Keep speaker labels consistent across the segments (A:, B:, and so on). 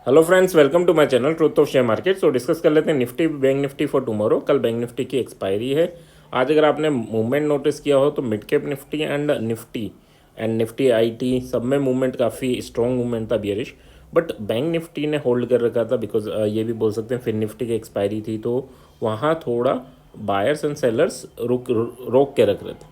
A: Hello friends, welcome to my channel Truth of Share Market. So discuss कर लेते हैं Nifty Bank Nifty for tomorrow. कल Bank Nifty की expiry है। आज अगर आपने मूवमेंट नोटिस किया हो तो mid cap Nifty and Nifty IT सब में मूवमेंट काफ़ी स्ट्रॉन्ग मूवमेंट था, बियरिश। बट बैंक निफ्टी ने होल्ड कर रखा था बिकॉज ये भी बोल सकते हैं फिर निफ्टी की एक्सपायरी थी, तो वहाँ थोड़ा बायर्स एंड सेलर्स रोक के रख रहे थे।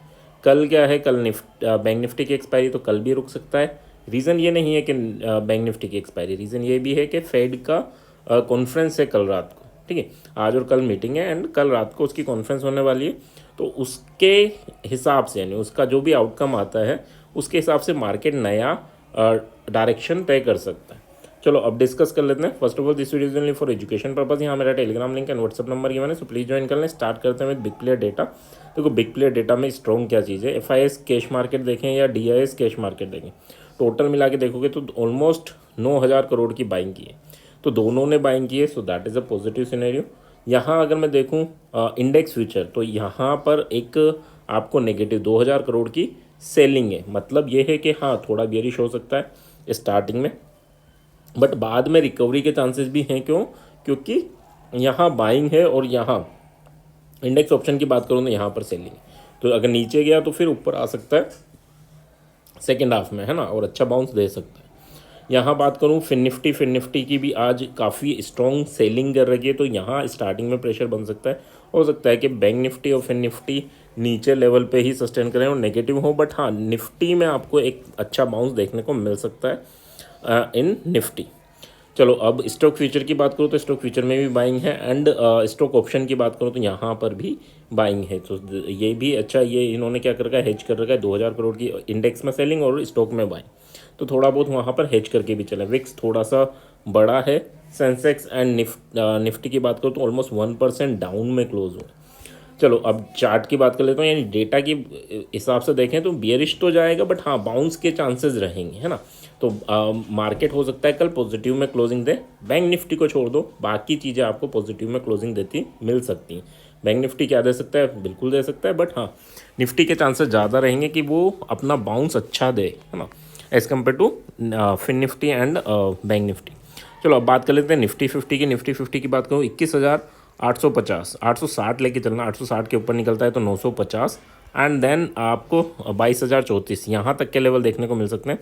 A: कल क्या है, कल बैंक निफ्टी की एक्सपायरी तो कल भी रुक सकता है। रीज़न ये नहीं है कि बैंक निफ्टी की एक्सपायरी, रीज़न ये भी है कि फेड का कॉन्फ्रेंस है कल रात को। ठीक है, आज और कल मीटिंग है एंड कल रात को उसकी कॉन्फ्रेंस होने वाली है। तो उसके हिसाब से, यानी उसका जो भी आउटकम आता है उसके हिसाब से मार्केट नया डायरेक्शन तय कर सकता है। चलो अब डिस्कस कर लेते हैं। First of all, this video is only for education purpose. यहाँ मेरा Telegram link and WhatsApp number given है, सो प्लीज ज्वाइन कर लें। स्टार्ट करते हैं विद बिग प्लेयर डेटा। देखो बिग प्लेयर डेटा में स्ट्रॉन्ग क्या चीज़ है, एफआईएस कैश मार्केट देखें या डीआईएस कैश मार्केट देखें, टोटल मिला के देखोगे तो ऑलमोस्ट 9,000 करोड़ की बाइंग की है। तो दोनों ने बाइंग की है, so that is a positive scenario. यहाँ अगर मैं देखूँ इंडेक्स फ्यूचर, तो यहाँ पर एक आपको नेगेटिव 2,000 करोड़ की सेलिंग है। मतलब ये है कि हाँ, थोड़ा बेयरिश हो सकता है स्टार्टिंग में, बट बाद में रिकवरी के चांसेस भी हैं। क्यों? क्योंकि यहाँ बाइंग है और यहाँ इंडेक्स ऑप्शन की बात करूँ तो यहाँ पर सेलिंग है। तो अगर नीचे गया तो फिर ऊपर आ सकता है सेकेंड हाफ में, है ना, और अच्छा बाउंस दे सकता है। यहाँ बात करूँ फिर निफ्टी की भी आज काफ़ी स्ट्रॉन्ग सेलिंग कर रही है, तो यहाँ स्टार्टिंग में प्रेशर बन सकता है। हो सकता है कि बैंक निफ्टी और फिर निफ्टी नीचे लेवल पे ही सस्टेन करें और नेगेटिव हो, बट हाँ, निफ्टी में आपको एक अच्छा बाउंस देखने को मिल सकता है इन निफ्टी। चलो अब स्टॉक फ्यूचर की बात करूँ तो स्टॉक फ्यूचर में भी बाइंग है एंड स्टॉक ऑप्शन की बात करूँ तो यहाँ पर भी बाइंग है। तो ये भी अच्छा, ये इन्होंने क्या कर रखा है, हेज कर रखा है 2,000 करोड़ की इंडेक्स में सेलिंग और स्टॉक में बाइंग। तो थोड़ा बहुत वहाँ पर हेज करके भी चले। विक्स थोड़ा सा बड़ा है। सेंसेक्स एंड निफ्टी की बात करूँ तो ऑलमोस्ट 1% डाउन में क्लोज हुआ। चलो अब चार्ट की बात कर लेता हूँ, यानी डेटा की हिसाब से देखें तो बियरिश तो जाएगा, बट हाँ, बाउंस के चांसेस रहेंगे, है ना। तो मार्केट हो सकता है कल पॉजिटिव में क्लोजिंग दे। बैंक निफ्टी को छोड़ दो, बाकी चीज़ें आपको पॉजिटिव में क्लोजिंग देती मिल सकती हैं। बैंक निफ्टी क्या दे सकता है, बिल्कुल दे सकता है, बट हाँ, निफ्टी के चांसेस ज़्यादा रहेंगे कि वो अपना बाउंस अच्छा दे, है ना, as compared to Fin Nifty and Bank Nifty. चलो अब बात कर लेते हैं निफ्टी 50 की। निफ्टी 50 की बात करूँ 21,850, 860 लेके चलना। 860 के ऊपर निकलता है तो 950 एंड देन आपको 22,034 यहाँ तक के लेवल देखने को मिल सकते हैं।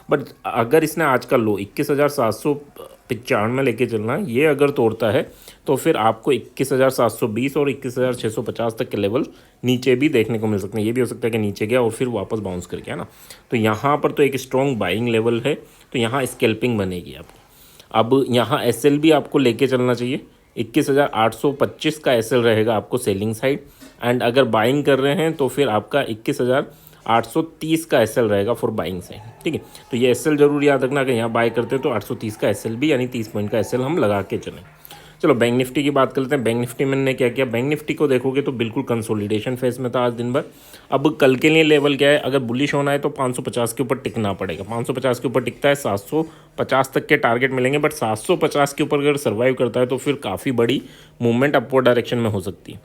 A: बट अगर इसने आज का लो 21,795 में लेके चलना, ये अगर तोड़ता है तो फिर आपको 21,720 और 21,650 तक के लेवल नीचे भी देखने को मिल सकते हैं। ये भी हो सकता है कि नीचे गया और फिर वापस बाउंस कर गया ना। तो यहाँ पर तो एक स्ट्रॉन्ग बाइंग लेवल है, तो यहाँ स्कैल्पिंग बनेगी आपकी। अब यहाँ एसएल भी आपको लेके चलना चाहिए। 21,825 का एसएल रहेगा आपको सेलिंग साइड, एंड अगर बाइंग कर रहे हैं तो फिर आपका 21,830 का एसएल रहेगा फॉर बाइंग साइड। ठीक है, तो ये एसएल जरूर याद रखना, अगर यहाँ बाय करते हैं तो 830 का एसएल भी, यानी 30 पॉइंट का एसएल हम लगा के चलें। चलो बैंक निफ्टी की बात कर लेते हैं। बैंक निफ्टी में ने क्या किया, बैंक निफ्टी को देखोगे तो बिल्कुल कंसोलिडेशन फेज में था आज दिन भर। अब कल के लिए लेवल क्या है, अगर बुलिश होना है तो 550 के ऊपर टिकना पड़ेगा। 550 के ऊपर टिकता है 750 तक के टारगेट मिलेंगे, बट 750 के ऊपर अगर सर्वाइव करता है तो फिर काफ़ी बड़ी मूवमेंट अपवर्ड डायरेक्शन में हो सकती है।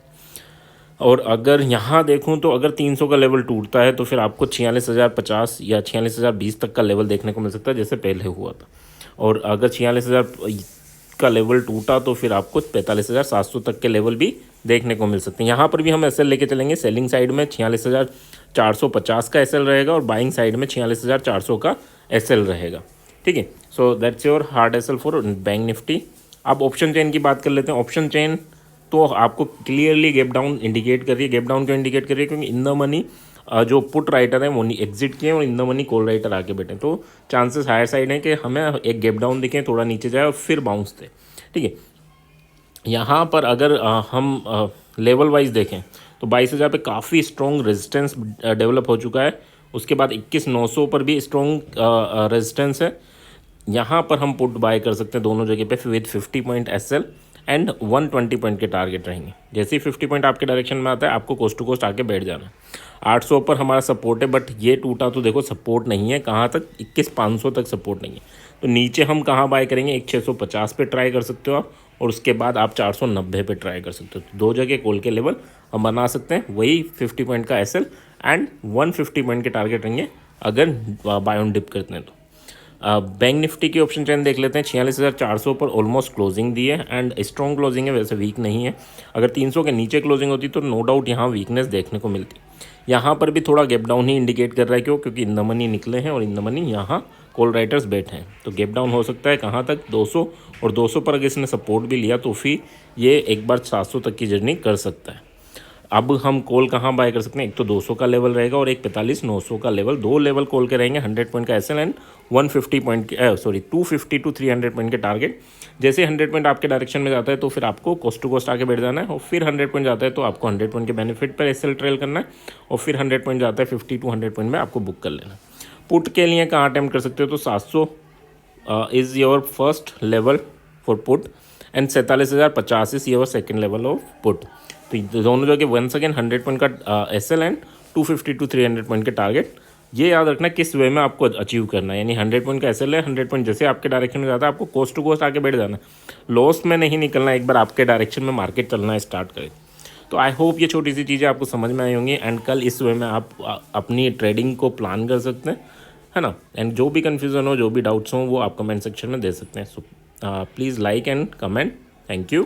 A: और अगर यहाँ देखूँ तो अगर 300 का लेवल टूटता है तो फिर आपको 46,050 या 46,020 तक का लेवल देखने को मिल सकता है, जैसे पहले हुआ था। और अगर 46,000 का लेवल टूटा तो फिर आपको 45,700 तक के लेवल भी देखने को मिल सकते हैं। यहाँ पर भी हम एसएल लेके चलेंगे। सेलिंग साइड में 46,450 का एसएल रहेगा और बाइंग साइड में 46,400 का एसएल रहेगा। ठीक है, so that's your hard SL for Bank Nifty. अब ऑप्शन चेन की बात कर लेते हैं। ऑप्शन चेन तो आपको क्लियरली गैप डाउन इंडिकेट कर रही है। गैप डाउन क्यों इंडिकेट कर रही है, क्योंकि इन द मनी जो पुट राइटर है वो एग्जिट किए और in the money call writer आके बैठे, तो चांसेस हायर साइड है कि हमें एक गैप डाउन दिखे, थोड़ा नीचे जाए और फिर बाउंस दे। ठीक है, यहाँ पर अगर हम लेवल वाइज देखें तो 22,000 पे काफ़ी स्ट्रॉन्ग रेजिस्टेंस डेवलप हो चुका है। उसके बाद 21,900 पर भी स्ट्रॉन्ग रेजिस्टेंस है। यहाँ पर हम पुट बाय कर सकते हैं दोनों जगह पे with 50 point SL and 120 point के टारगेट रहेंगे। जैसे ही 50 पॉइंट आपके डायरेक्शन में आता है आपको कोस्ट टू कोस्ट आके बैठ जाना। 800 पर हमारा सपोर्ट है, बट ये टूटा तो देखो सपोर्ट नहीं है, कहाँ तक, 21,500 तक सपोर्ट नहीं है। तो नीचे हम कहाँ बाय करेंगे, 1,650 पे ट्राई कर सकते हो आप, और उसके बाद आप 490 पे ट्राई कर सकते हो। तो दो जगह कॉल के लेवल हम बना सकते हैं, वही 50 पॉइंट का एसएल एंड 150 पॉइंट के टारगेट रहेंगे अगर बाय ऑन डिप करते हैं तो। बैंक निफ्टी की ऑप्शन चैन देख लेते हैं। 46,400 पर ऑलमोस्ट क्लोजिंग दी है एंड स्ट्रॉन्ग क्लोजिंग है, वैसे वीक नहीं है। अगर 300 के नीचे क्लोजिंग होती तो नो डाउट यहाँ वीकनेस देखने को मिलती। यहाँ पर भी थोड़ा गैप डाउन ही इंडिकेट कर रहा है, क्योंकि इन द मनी निकले हैं और इन द मनी यहाँ कॉल राइटर्स बैठे हैं, तो गैप डाउन हो सकता है कहाँ तक 200, और 200 पर अगर इसने सपोर्ट भी लिया तो फिर ये एक बार 700 तक की जर्नी कर सकता है। अब हम कॉल कहाँ बाय कर सकते हैं, एक तो 200 का लेवल रहेगा और एक 45,900 का लेवल, दो लेवल कॉल के रहेंगे। 100 पॉइंट का एसएल एंड 150 पॉइंट के 250 टू 300 पॉइंट के टारगेट। जैसे 100 पॉइंट आपके डायरेक्शन में जाता है तो फिर आपको कोस्ट टू कोस्ट आके बैठ जाना है, और फिर 100 पॉइंट जाता है तो आपको 100 पॉइंट के बेनिफिट पर एसएल ट्रेल करना है, और फिर 100 पॉइंट जाता है 50 टू 100 पॉइंट में आपको बुक कर लेना। पुट के लिए कहाँ अटैम्प्ट कर सकते हो, तो 700 is your first level for put and 47,050 is your second level of put. तो दोनों जगह वंस अगेन 100 पॉइंट का एसएल एंड 250 टू 300 पॉइंट के टारगेट। ये याद रखना किस वे में आपको अचीव करना है, यानी 100 पॉइंट का एसएल है, 100 पॉइंट जैसे आपके डायरेक्शन में जाता है आपको कोस्ट टू कोस्ट आके बैठ जाना है, लॉस में नहीं निकलना, एक बार आपके डायरेक्शन में मार्केट चलना स्टार्ट करे। तो आई होप ये छोटी सी चीज़ें आपको समझ में आई होंगी एंड कल इस वे में आप अपनी ट्रेडिंग को प्लान कर सकते हैं, है ना। एंड जो भी कन्फ्यूज़न हो, जो भी डाउट्स हो, वो आप कमेंट सेक्शन में दे सकते हैं। So please like and comment. Thank you.